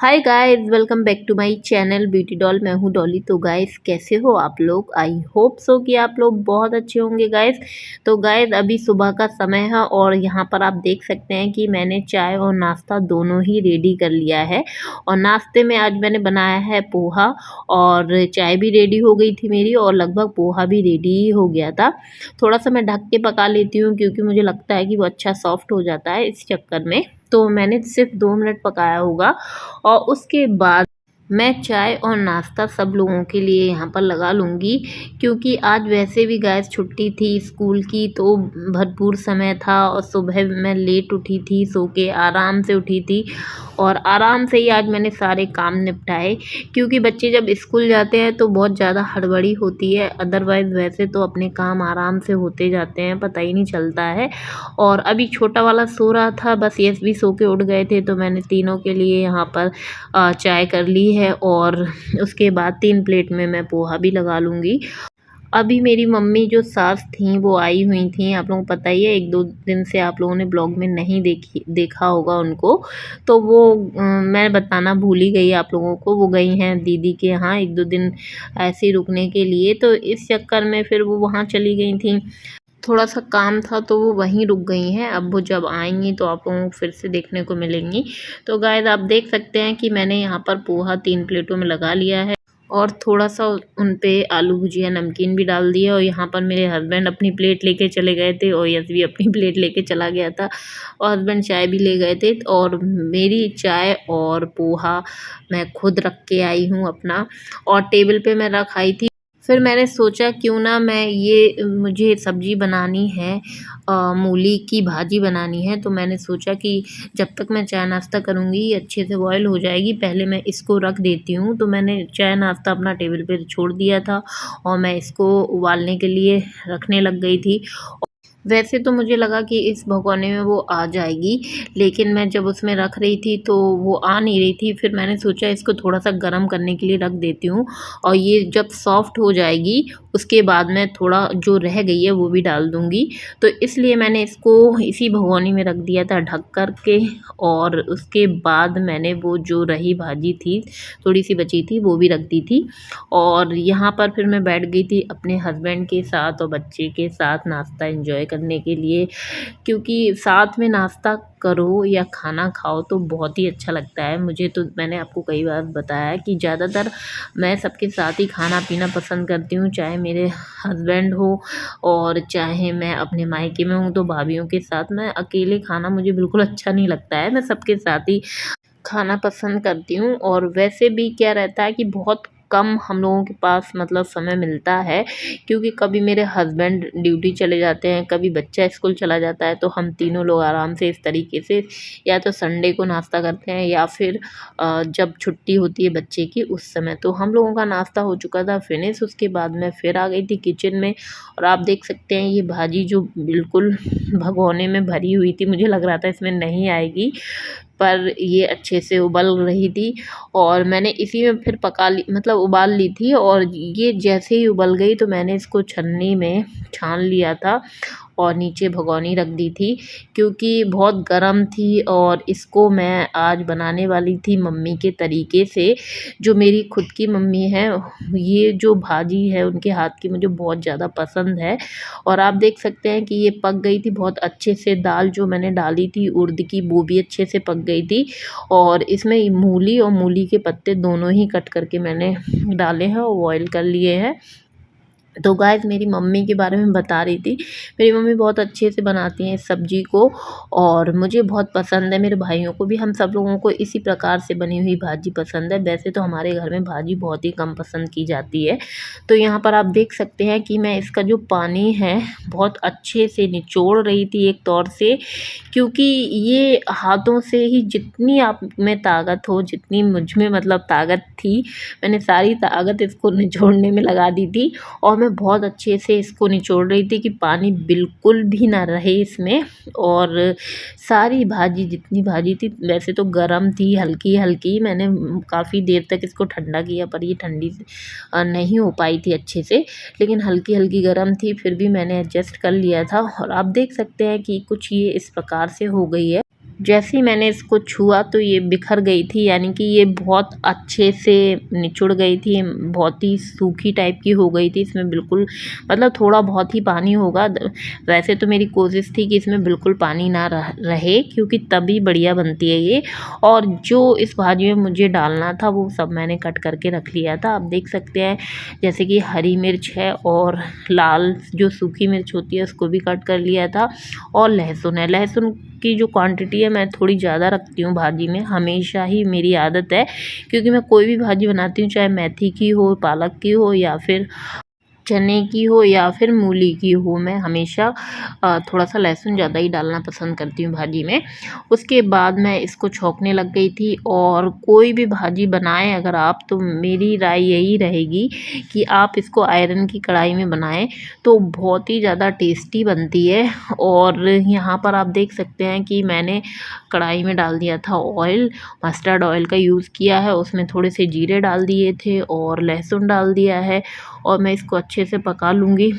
Hi guys, welcome back to my channel beauty doll. मैं हूँ डॉली। तो गाइस, कैसे हो आप लोग? आई होप सो कि आप लोग बहुत अच्छे होंगे गाइस। तो गाइस, अभी सुबह का समय है और यहाँ पर आप देख सकते हैं कि मैंने चाय और नाश्ता दोनों ही रेडी कर लिया है। और नाश्ते में आज मैंने बनाया है पोहा, और चाय भी रेडी हो गई थी मेरी, और लगभग पोहा भी रेडी ही हो गया था। थोड़ा सा मैं ढक के पका लेती हूँ क्योंकि मुझे लगता है कि वो अच्छा सॉफ्ट हो जाता है इस चक्कर में। तो मैंने सिर्फ 2 मिनट पकाया होगा, और उसके बाद मैं चाय और नाश्ता सब लोगों के लिए यहाँ पर लगा लूँगी, क्योंकि आज वैसे भी गैस छुट्टी थी स्कूल की, तो भरपूर समय था और सुबह मैं लेट उठी थी, सो के आराम से उठी थी और आराम से ही आज मैंने सारे काम निपटाए। क्योंकि बच्चे जब स्कूल जाते हैं तो बहुत ज़्यादा हड़बड़ी होती है, अदरवाइज़ वैसे तो अपने काम आराम से होते जाते हैं, पता ही नहीं चलता है। और अभी छोटा वाला सो रहा था, बस यस भी सो के उठ गए थे, तो मैंने तीनों के लिए यहाँ पर चाय कर ली है, और उसके बाद 3 प्लेट में मैं पोहा भी लगा लूँगी। अभी मेरी मम्मी जो सास थीं वो आई हुई थीं, आप लोगों को पता ही है, 1-2 दिन से आप लोगों ने ब्लॉग में नहीं देखा होगा उनको। तो वो मैं बताना भूल ही गई आप लोगों को, वो गई हैं दीदी के यहाँ 1-2 दिन ऐसे ही रुकने के लिए, तो इस चक्कर में फिर वो वहाँ चली गई थीं। थोड़ा-सा काम था तो वो वहीं रुक गई हैं, अब वो जब आएँगी तो आप लोगों को फिर से देखने को मिलेंगी। तो गाइज़, आप देख सकते हैं कि मैंने यहाँ पर पोहा 3 प्लेटों में लगा लिया है, और थोड़ा-सा उन पे आलू भुजिया नमकीन भी डाल दिया, और यहाँ पर मेरे हस्बैंड अपनी प्लेट लेके चले गए थे, और यश भी अपनी प्लेट लेके चला गया था, और हस्बैंड चाय भी ले गए थे। और मेरी चाय और पोहा मैं खुद रख के आई हूँ अपना, और टेबल पे मैं रख आई थी। फिर मैंने सोचा क्यों ना मैं ये मुझे सब्ज़ी बनानी है, मूली की भाजी बनानी है, तो मैंने सोचा कि जब तक मैं चाय नाश्ता करूँगी ये अच्छे से बॉयल हो जाएगी, पहले मैं इसको रख देती हूँ। तो मैंने चाय नाश्ता अपना टेबल पे छोड़ दिया था, और मैं इसको उबालने के लिए रखने लग गई थी। वैसे तो मुझे लगा कि इस भगोने में वो आ जाएगी, लेकिन मैं जब उसमें रख रही थी तो वो आ नहीं रही थी। फिर मैंने सोचा इसको थोड़ा-सा गरम करने के लिए रख देती हूँ, और ये जब सॉफ्ट हो जाएगी उसके बाद मैं थोड़ा जो रह गई है वो भी डाल दूँगी। तो इसलिए मैंने इसको इसी भगोनी में रख दिया था ढक कर के, और उसके बाद मैंने वो जो रही भाजी थी, थोड़ी-सी बची थी, वो भी रख दी थी। और यहाँ पर फिर मैं बैठ गई थी अपने हस्बैंड के साथ और बच्चे के साथ नाश्ता एंजॉय करने के लिए, क्योंकि साथ में नाश्ता करो या खाना खाओ तो बहुत ही अच्छा लगता है मुझे। तो मैंने आपको कई बार बताया कि ज़्यादातर मैं सबके साथ ही खाना पीना पसंद करती हूँ, चाहे मेरे हस्बैंड हो और चाहे मैं अपने मायके में हूँ तो भाभीयों के साथ। मैं अकेले खाना मुझे बिल्कुल अच्छा नहीं लगता है, मैं सबके साथ ही खाना पसंद करती हूँ। और वैसे भी क्या रहता है कि बहुत कम हम लोगों के पास मतलब समय मिलता है, क्योंकि कभी मेरे हस्बैंड ड्यूटी चले जाते हैं, कभी बच्चा स्कूल चला जाता है, तो हम तीनों लोग आराम से इस तरीके से या तो संडे को नाश्ता करते हैं, या फिर जब छुट्टी होती है बच्चे की उस समय। तो हम लोगों का नाश्ता हो चुका था फिनिश, उसके बाद मैं फिर आ गई थी किचन में, और आप देख सकते हैं ये भाजी जो बिल्कुल भगोने में भरी हुई थी, मुझे लग रहा था इसमें नहीं आएगी, पर ये अच्छे से उबल रही थी, और मैंने इसी में फिर पका ली, मतलब उबाल ली थी। और ये जैसे ही उबल गई तो मैंने इसको छन्नी में छान लिया था, और नीचे भगोनी रख दी थी, क्योंकि बहुत गर्म थी, और इसको मैं आज बनाने वाली थी मम्मी के तरीके से, जो मेरी खुद की मम्मी है। ये जो भाजी है उनके हाथ की मुझे बहुत ज़्यादा पसंद है। और आप देख सकते हैं कि ये पक गई थी बहुत अच्छे से। दाल जो मैंने डाली थी उड़द की, वो भी अच्छे से पक गई थी, और इसमें मूली और मूली के पत्ते दोनों ही कट करके मैंने डाले हैं और बॉयल कर लिए हैं। तो गाइस, मेरी मम्मी के बारे में बता रही थी, मेरी मम्मी बहुत अच्छे से बनाती हैं इस सब्ज़ी को, और मुझे बहुत पसंद है, मेरे भाइयों को भी, हम सब लोगों को इसी प्रकार से बनी हुई भाजी पसंद है। वैसे तो हमारे घर में भाजी बहुत ही कम पसंद की जाती है। तो यहाँ पर आप देख सकते हैं कि मैं इसका जो पानी है बहुत अच्छे से निचोड़ रही थी एक तौर से, क्योंकि ये हाथों से ही जितनी आप में ताकत हो, जितनी मुझ में मतलब ताकत थी, मैंने सारी ताकत इसको निचोड़ने में लगा दी थी, और मैं बहुत अच्छे से इसको निचोड़ रही थी कि पानी बिल्कुल भी ना रहे इसमें। और सारी भाजी, जितनी भाजी थी, वैसे तो गरम थी, हल्की हल्की, मैंने काफ़ी देर तक इसको ठंडा किया, पर ये ठंडी नहीं हो पाई थी अच्छे से, लेकिन हल्की हल्की गरम थी, फिर भी मैंने एडजस्ट कर लिया था। और आप देख सकते हैं कि कुछ ये इस प्रकार से हो गई है। जैसे ही मैंने इसको छुआ तो ये बिखर गई थी, यानी कि ये बहुत अच्छे से निचुड़ गई थी, बहुत ही सूखी टाइप की हो गई थी। इसमें बिल्कुल मतलब थोड़ा बहुत ही पानी होगा। वैसे तो मेरी कोशिश थी कि इसमें बिल्कुल पानी ना रहे, क्योंकि तभी बढ़िया बनती है ये। और जो इस भाजी में मुझे डालना था वो सब मैंने कट करके रख लिया था। आप देख सकते हैं जैसे कि हरी मिर्च है और लाल जो सूखी मिर्च होती है उसको भी कट कर लिया था, और लहसुन है। लहसुन की जो क्वांटिटी है मैं थोड़ी ज़्यादा रखती हूँ भाजी में, हमेशा ही मेरी आदत है, क्योंकि मैं कोई भी भाजी बनाती हूँ, चाहे मेथी की हो, पालक की हो, या फिर चने की हो, या फिर मूली की हो, मैं हमेशा थोड़ा-सा लहसुन ज़्यादा ही डालना पसंद करती हूँ भाजी में। उसके बाद मैं इसको छौंकने लग गई थी। और कोई भी भाजी बनाएँ अगर आप, तो मेरी राय यही रहेगी कि आप इसको आयरन की कढ़ाई में बनाएँ, तो बहुत ही ज़्यादा टेस्टी बनती है। और यहाँ पर आप देख सकते हैं कि मैंने कढ़ाई में डाल दिया था ऑयल, मस्टर्ड ऑयल का यूज़ किया है, उसमें थोड़े से जीरे डाल दिए थे और लहसुन डाल दिया है, और मैं इसको अच्छे से पका लूँगी।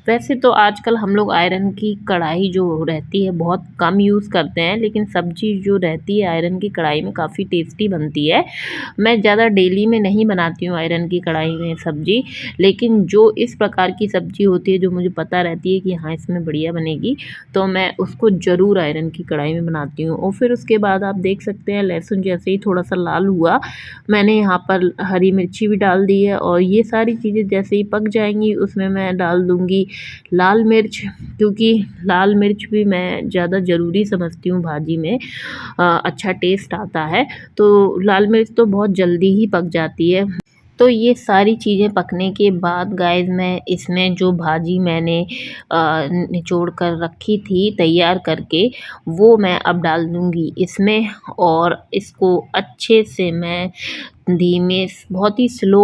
वैसे तो आजकल हम लोग आयरन की कढ़ाई जो रहती है बहुत कम यूज़ करते हैं, लेकिन सब्ज़ी जो रहती है आयरन की कढ़ाई में काफ़ी टेस्टी बनती है। मैं ज़्यादा डेली में नहीं बनाती हूँ आयरन की कढ़ाई में सब्ज़ी, लेकिन जो इस प्रकार की सब्ज़ी होती है जो मुझे पता रहती है कि हाँ, इसमें बढ़िया बनेगी, तो मैं उसको ज़रूर आयरन की कढ़ाई में बनाती हूँ। और फिर उसके बाद आप देख सकते हैं लहसुन जैसे ही थोड़ा-सा लाल हुआ, मैंने यहाँ पर हरी मिर्ची भी डाल दी है, और ये सारी चीज़ें जैसे ही पक जाएँगी उसमें मैं डाल दूँगी लाल मिर्च, क्योंकि लाल मिर्च भी मैं ज़्यादा ज़रूरी समझती हूँ भाजी में, अच्छा टेस्ट आता है। तो लाल मिर्च तो बहुत जल्दी ही पक जाती है। तो ये सारी चीज़ें पकने के बाद गाइस मैं इसमें जो भाजी मैंने निचोड़ कर रखी थी तैयार करके, वो मैं अब डाल दूँगी इसमें, और इसको अच्छे से मैं धीमे बहुत ही स्लो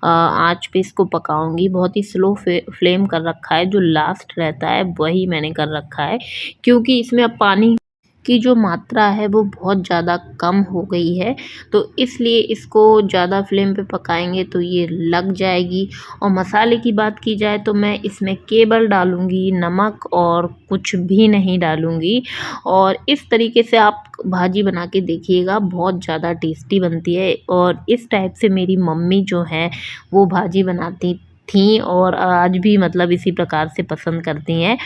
आँच पे इसको पकाऊँगी। बहुत ही स्लो फ्लेम कर रखा है, जो लास्ट रहता है वही मैंने कर रखा है, क्योंकि इसमें अब पानी की जो मात्रा है वो बहुत ज़्यादा कम हो गई है, तो इसलिए इसको ज़्यादा फ्लेम पे पकाएँगे तो ये लग जाएगी। और मसाले की बात की जाए तो मैं इसमें केवल डालूँगी नमक, और कुछ भी नहीं डालूँगी। और इस तरीके से आप भाजी बना के देखिएगा, बहुत ज़्यादा टेस्टी बनती है। और इस टाइप से मेरी मम्मी जो है वो भाजी बनाती थीं, और आज भी मतलब इसी प्रकार से पसंद करती हैं।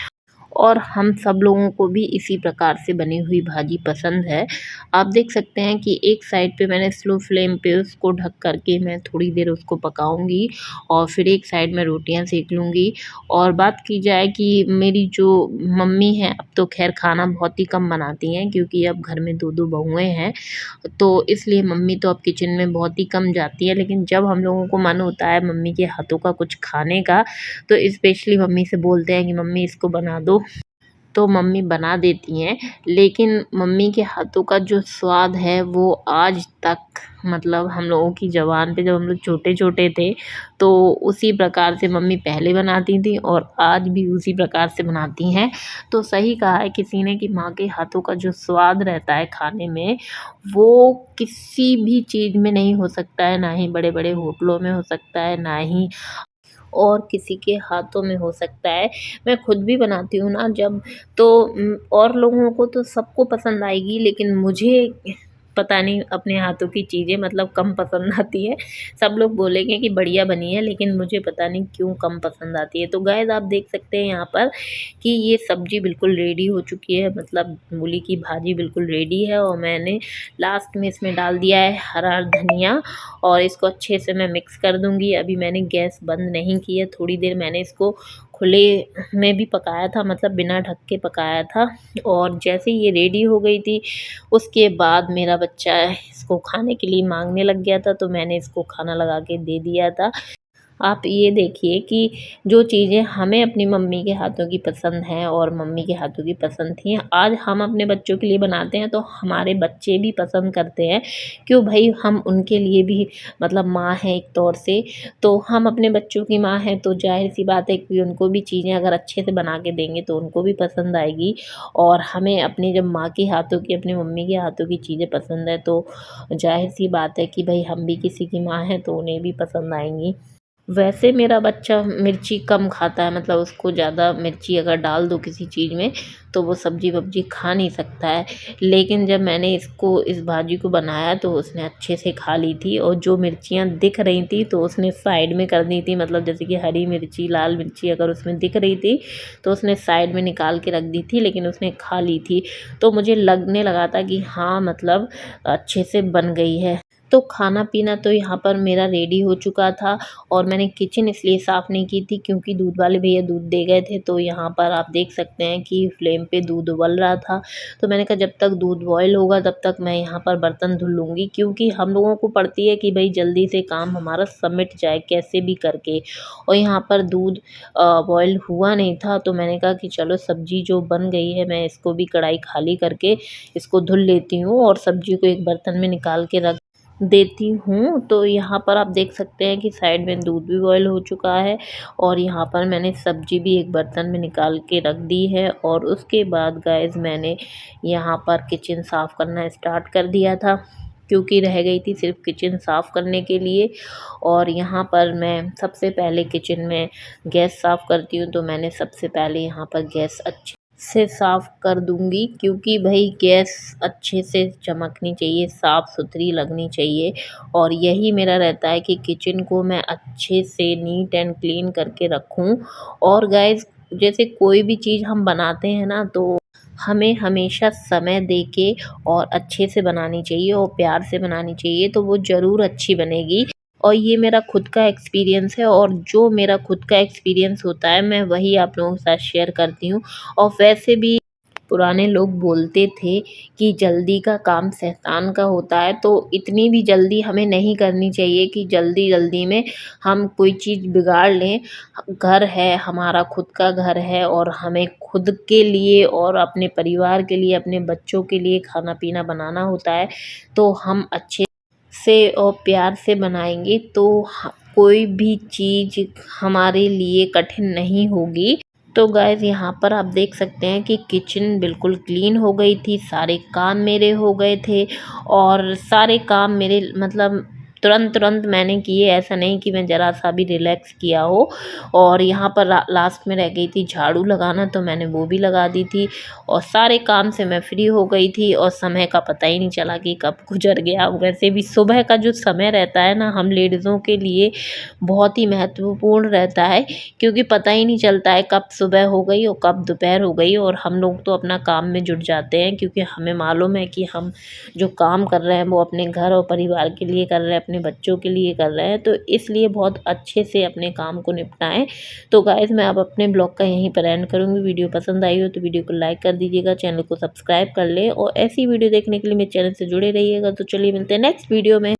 और हम सब लोगों को भी इसी प्रकार से बनी हुई भाजी पसंद है। आप देख सकते हैं कि एक साइड पे मैंने स्लो फ्लेम पे उसको ढक कर के मैं थोड़ी देर उसको पकाऊँगी, और फिर एक साइड में रोटियाँ सेक लूँगी। और बात की जाए कि मेरी जो मम्मी हैं, अब तो ख़ैर खाना बहुत ही कम बनाती हैं, क्योंकि अब घर में 2-2 बहुएँ हैं, तो इसलिए मम्मी तो अब किचन में बहुत ही कम जाती है। लेकिन जब हम लोगों को मन होता है मम्मी के हाथों का कुछ खाने का, तो स्पेशली मम्मी से बोलते हैं कि मम्मी इसको बना दो, तो मम्मी बना देती हैं। लेकिन मम्मी के हाथों का जो स्वाद है वो आज तक मतलब हम लोगों की ज़ुबान पे, जब हम लोग छोटे-छोटे थे तो उसी प्रकार से मम्मी पहले बनाती थीं और आज भी उसी प्रकार से बनाती हैं। तो सही कहा है किसी ने कि माँ के हाथों का जो स्वाद रहता है खाने में, वो किसी भी चीज़ में नहीं हो सकता है, ना ही बड़े-बड़े होटलों में हो सकता है, ना ही और किसी के हाथों में हो सकता है। मैं खुद भी बनाती हूँ ना जब, तो और लोगों को तो सबको पसंद आएगी, लेकिन मुझे पता नहीं अपने हाथों की चीज़ें मतलब कम पसंद आती है। सब लोग बोलेंगे कि बढ़िया बनी है, लेकिन मुझे पता नहीं क्यों कम पसंद आती है। तो गाइस आप देख सकते हैं यहाँ पर कि ये सब्ज़ी बिल्कुल रेडी हो चुकी है, मतलब मूली की भाजी बिल्कुल रेडी है, और मैंने लास्ट में इसमें डाल दिया है हरा धनिया, और इसको अच्छे से मैं मिक्स कर दूँगी। अभी मैंने गैस बंद नहीं की है, थोड़ी देर मैंने इसको खुले में भी पकाया था, मतलब बिना ढक के पकाया था। और जैसे ही ये रेडी हो गई थी, उसके बाद मेरा बच्चा इसको खाने के लिए माँगने लग गया था, तो मैंने इसको खाना लगा के दे दिया था। आप ये देखिए कि जो चीज़ें हमें अपनी मम्मी के हाथों की पसंद हैं और मम्मी के हाथों की पसंद थी, आज हम अपने बच्चों के लिए बनाते हैं तो हमारे बच्चे भी पसंद करते हैं। क्यों भई, हम उनके लिए भी मतलब माँ हैं एक तौर से, तो हम अपने बच्चों की माँ हैं, तो ज़ाहिर-सी बात है कि उनको भी चीज़ें अगर अच्छे से बना के देंगे तो उनको भी पसंद आएगी। और हमें अपनी जब माँ के हाथों की, अपनी मम्मी के हाथों की चीज़ें पसंद है, तो ज़ाहिर-सी बात है कि भई हम भी किसी की माँ हैं तो उन्हें भी पसंद आएँगी। वैसे मेरा बच्चा मिर्ची कम खाता है, मतलब उसको ज़्यादा मिर्ची अगर डाल दो किसी चीज़ में तो वो सब्ज़ी वब्ज़ी खा नहीं सकता है। लेकिन जब मैंने इस भाजी को बनाया तो उसने अच्छे से खा ली थी, और जो मिर्चियाँ दिख रही थी तो उसने साइड में कर दी थी, मतलब जैसे कि हरी मिर्ची, लाल मिर्ची अगर उसमें दिख रही थी तो उसने साइड में निकाल के रख दी थी, लेकिन उसने खा ली थी। तो मुझे लगने लगा था कि हाँ, मतलब अच्छे से बन गई है। तो खाना-पीना तो यहाँ पर मेरा रेडी हो चुका था, और मैंने किचन इसलिए साफ़ नहीं की थी क्योंकि दूध वाले भैया दूध दे गए थे। तो यहाँ पर आप देख सकते हैं कि फ्लेम पे दूध उबल रहा था। तो मैंने कहा जब तक दूध बॉयल होगा तब तक मैं यहाँ पर बर्तन धुल लूँगी, क्योंकि हम लोगों को पड़ती है कि भई जल्दी से काम हमारा समिट जाए कैसे भी करके। और यहाँ पर दूध बॉयल हुआ नहीं था, तो मैंने कहा कि चलो सब्ज़ी जो बन गई है मैं इसको भी कढ़ाई खाली करके इसको धुल लेती हूँ और सब्ज़ी को एक बर्तन में निकाल के रख देती हूँ। तो यहाँ पर आप देख सकते हैं कि साइड में दूध भी बॉयल हो चुका है, और यहाँ पर मैंने सब्ज़ी भी एक बर्तन में निकाल के रख दी है। और उसके बाद गाइज़ मैंने यहाँ पर किचन साफ़ करना स्टार्ट कर दिया था, क्योंकि रह गई थी सिर्फ़ किचन साफ़ करने के लिए। और यहाँ पर मैं सबसे पहले किचन में गैस साफ़ करती हूँ, तो मैंने सबसे पहले यहाँ पर गैस अच्छे से साफ़ कर दूँगी, क्योंकि भई गैस अच्छे से चमकनी चाहिए, साफ़-सुथरी लगनी चाहिए। और यही मेरा रहता है कि किचन को मैं अच्छे से नीट एंड क्लीन करके रखूँ। और गाइज़ जैसे कोई भी चीज़ हम बनाते हैं ना, तो हमें हमेशा समय दे के और अच्छे से बनानी चाहिए और प्यार से बनानी चाहिए, तो वो ज़रूर अच्छी बनेगी। और ये मेरा खुद का एक्सपीरियंस है, और जो मेरा खुद का एक्सपीरियंस होता है मैं वही आप लोगों के साथ शेयर करती हूँ। और वैसे भी पुराने लोग बोलते थे कि जल्दी का काम शैतान का होता है, तो इतनी भी जल्दी हमें नहीं करनी चाहिए कि जल्दी-जल्दी में हम कोई चीज़ बिगाड़ लें। घर है, हमारा खुद का घर है, और हमें खुद के लिए और अपने परिवार के लिए, अपने बच्चों के लिए खाना-पीना बनाना होता है। तो हम अच्छे से और प्यार से बनाएँगे तो कोई भी चीज़ हमारे लिए कठिन नहीं होगी। तो गाइज़ यहाँ पर आप देख सकते हैं कि किचन बिल्कुल क्लीन हो गई थी, सारे काम मेरे हो गए थे, और सारे काम मेरे मतलब तुरंत-तुरंत मैंने किए, ऐसा नहीं कि मैं ज़रा-सा भी रिलैक्स किया हो। और यहाँ पर लास्ट में रह गई थी झाड़ू लगाना, तो मैंने वो भी लगा दी थी, और सारे काम से मैं फ्री हो गई थी, और समय का पता ही नहीं चला कि कब गुज़र गया। वैसे भी सुबह का जो समय रहता है ना, हम लेडीज़ों के लिए बहुत ही महत्वपूर्ण रहता है, क्योंकि पता ही नहीं चलता है कब सुबह हो गई और कब दोपहर हो गई। और हम लोग तो अपना काम में जुट जाते हैं, क्योंकि हमें मालूम है कि हम जो काम कर रहे हैं वो अपने घर और परिवार के लिए कर रहे हैं, अपने बच्चों के लिए कर रहे हैं, तो इसलिए बहुत अच्छे से अपने काम को निपटाएं। तो गाइज़ मैं अब अपने ब्लॉग का यहीं पर एंड करूँगी। वीडियो पसंद आई हो तो वीडियो को लाइक कर दीजिएगा, चैनल को सब्सक्राइब कर ले, और ऐसी वीडियो देखने के लिए मेरे चैनल से जुड़े रहिएगा। तो चलिए मिलते हैं नेक्स्ट वीडियो में।